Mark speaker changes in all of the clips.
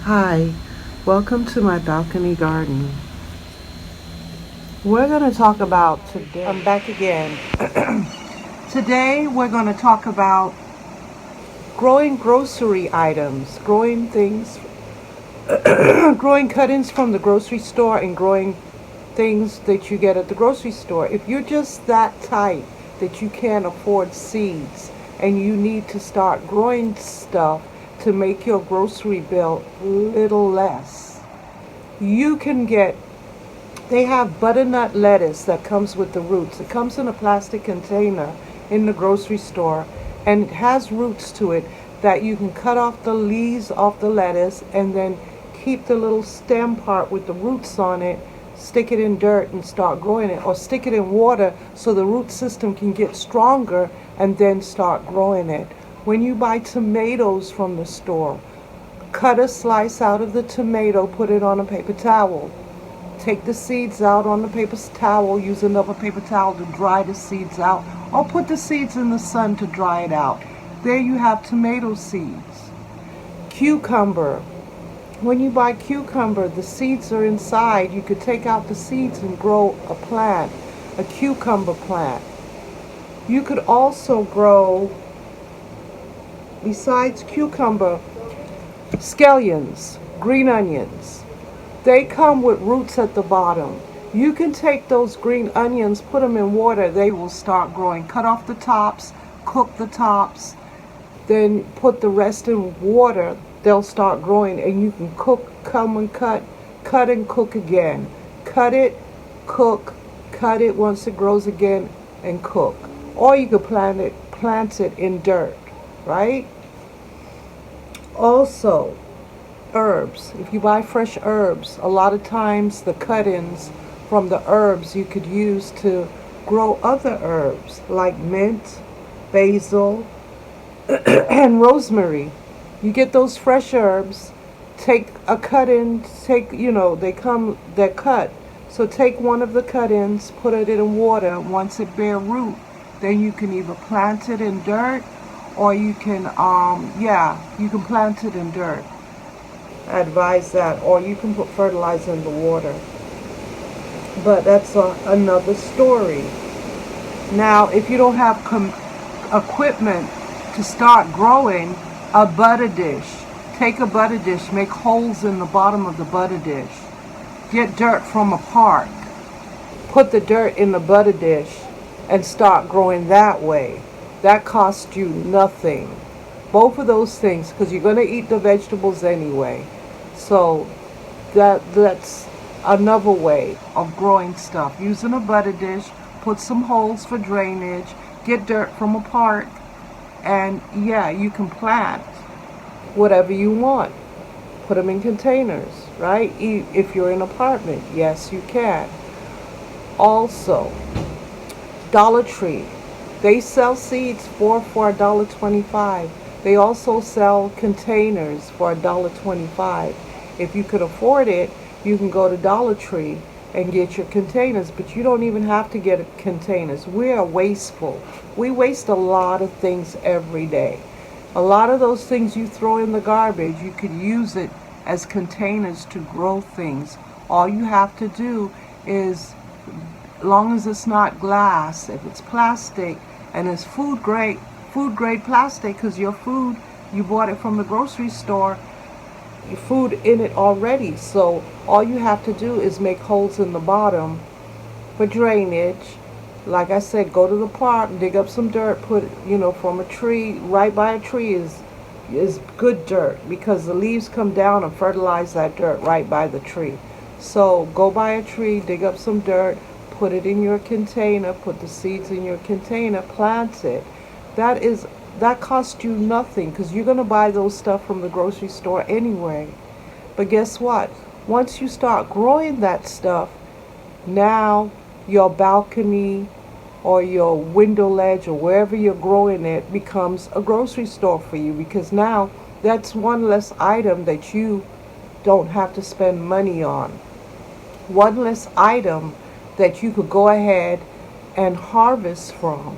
Speaker 1: Hi, welcome to my balcony garden. We're going to talk about today. I'm back again. Today we're going to talk about growing grocery items, growing things, growing cuttings from the grocery store and growing things that you get at the grocery store. If you're just that type that you can't afford seeds and you need to start growing stuff to make your grocery bill a little less, you can get. They have butternut lettuce that comes with the roots. It comes in a plastic container in the grocery store, and it has roots to it that you can cut off the leaves off the lettuce and then keep the little stem part with the roots on it, stick it in dirt and start growing it, or stick it in water so the root system can get stronger and then start growing it. When you buy tomatoes from the store, cut a slice out of the tomato, put it on a paper towel. Take the seeds out on the paper towel, use another paper towel to dry the seeds out, or put the seeds in the sun to dry it out. There you have tomato seeds. Cucumber. When you buy cucumber, the seeds are inside. You could take out the seeds and grow a plant, a cucumber plant. You could also grow, besides cucumber, scallions, green onions. They come with roots at the bottom. You can take those green onions, put them in water, they will start growing. Cut off the tops, cook the tops, then put the rest in water, they'll start growing, and you can come and cut and cook again. Cut it, cook, cut it once it grows again, and cook. Or you could plant it in dirt, right? Also, herbs. If you buy fresh herbs, a lot of times the cut-ins from the herbs you could use to grow other herbs like mint, basil, and rosemary. You get those fresh herbs, take a cut-in, they're cut. So take one of the cut-ins, put it in water. Once it bear root, then you can either plant it in dirt or you can plant it in dirt. I advise that, or you can put fertilizer in the water. But that's another story. Now, if you don't have equipment to start growing, a butter dish. Take a butter dish, make holes in the bottom of the butter dish. Get dirt from a park. Put the dirt in the butter dish and start growing that way. That costs you nothing. Both of those things, because you're going to eat the vegetables anyway. So that's another way of growing stuff. Using a butter dish, put some holes for drainage, get dirt from a park, and you can plant whatever you want. Put them in containers, right? If you're in an apartment, yes, you can. Also, Dollar Tree. They sell seeds for $1.25. They also sell containers for $1.25. If you could afford it, you can go to Dollar Tree and get your containers, but you don't even have to get containers. We are wasteful. We waste a lot of things every day. A lot of those things you throw in the garbage, you could use it as containers to grow things. All you have to do is, as long as it's not glass, if it's plastic and it's food grade plastic, because your food, you bought it from the grocery store, your food in it already. So all you have to do is make holes in the bottom for drainage. Like I said, go to the park, dig up some dirt, put from a tree, right by a tree is good dirt, because the leaves come down and fertilize that dirt right by the tree. So go by a tree, dig up some dirt, put it in your container, put the seeds in your container, plant it. That costs you nothing, because you're going to buy those stuff from the grocery store anyway. But guess what? Once you start growing that stuff, now your balcony or your window ledge or wherever you're growing it becomes a grocery store for you, because now that's one less item that you don't have to spend money on. One less item that you could go ahead and harvest from.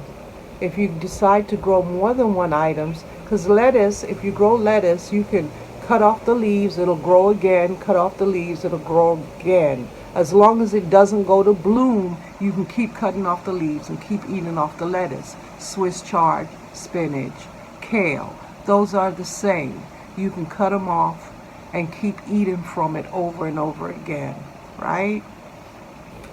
Speaker 1: If you decide to grow more than one items, because lettuce, if you grow lettuce, you can Cut off the leaves, it'll grow again. Cut off the leaves, it'll grow again. As long as it doesn't go to bloom, you can keep cutting off the leaves and keep eating off the lettuce. Swiss chard, spinach, kale, those are the same. You can cut them off and keep eating from it over and over again, right?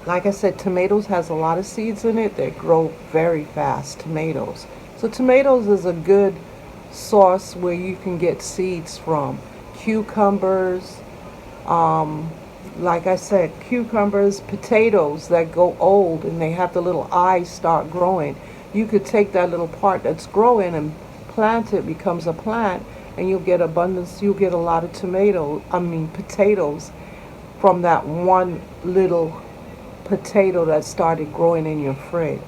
Speaker 1: Like I said, tomatoes has a lot of seeds in it. They grow very fast, tomatoes. So tomatoes is a good source where you can get seeds from. Cucumbers, like I said, cucumbers, potatoes that go old and they have the little eyes start growing. You could take that little part that's growing and plant it, becomes a plant, and you'll get abundance, you'll get a lot of potatoes from that one little potato that started growing in your fridge.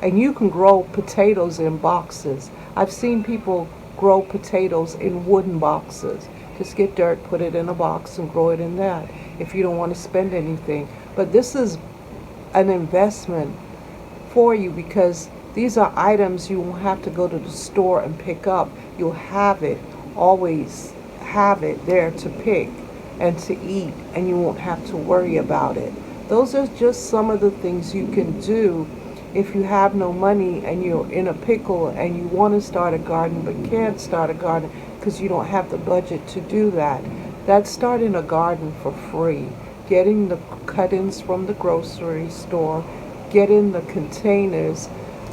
Speaker 1: And you can grow potatoes in boxes. I've seen people grow potatoes in wooden boxes. Just get dirt, put it in a box, and grow it in that if you don't want to spend anything. But this is an investment for you because these are items you won't have to go to the store and pick up. You'll have it, always have it there to pick and to eat, and you won't have to worry about it. Those are just some of the things you can do if you have no money and you're in a pickle and you want to start a garden but can't start a garden because you don't have the budget to do that. That's starting a garden for free. Getting the cuttings from the grocery store, getting the containers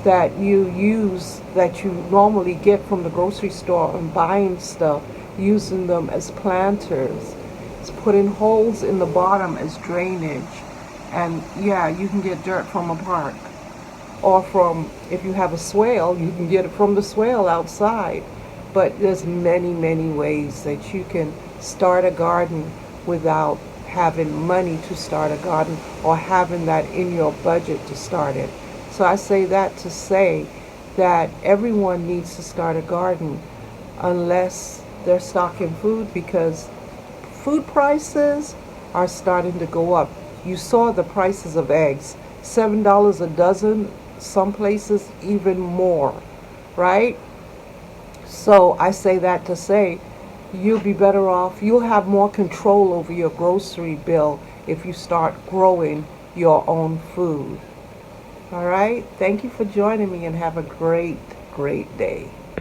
Speaker 1: that you use, that you normally get from the grocery store, and buying stuff, using them as planters. It's putting holes in the bottom as drainage. And yeah, you can get dirt from a park. Or from, if you have a swale, you can get it from the swale outside. But there's many, many ways that you can start a garden without having money to start a garden or having that in your budget to start it. So I say that to say that everyone needs to start a garden unless they're stocking food, because food prices are starting to go up. You saw the prices of eggs, $7 a dozen, some places even more, right? So I say that to say you'll be better off, you'll have more control over your grocery bill if you start growing your own food. All right? Thank you for joining me and have a great, great day.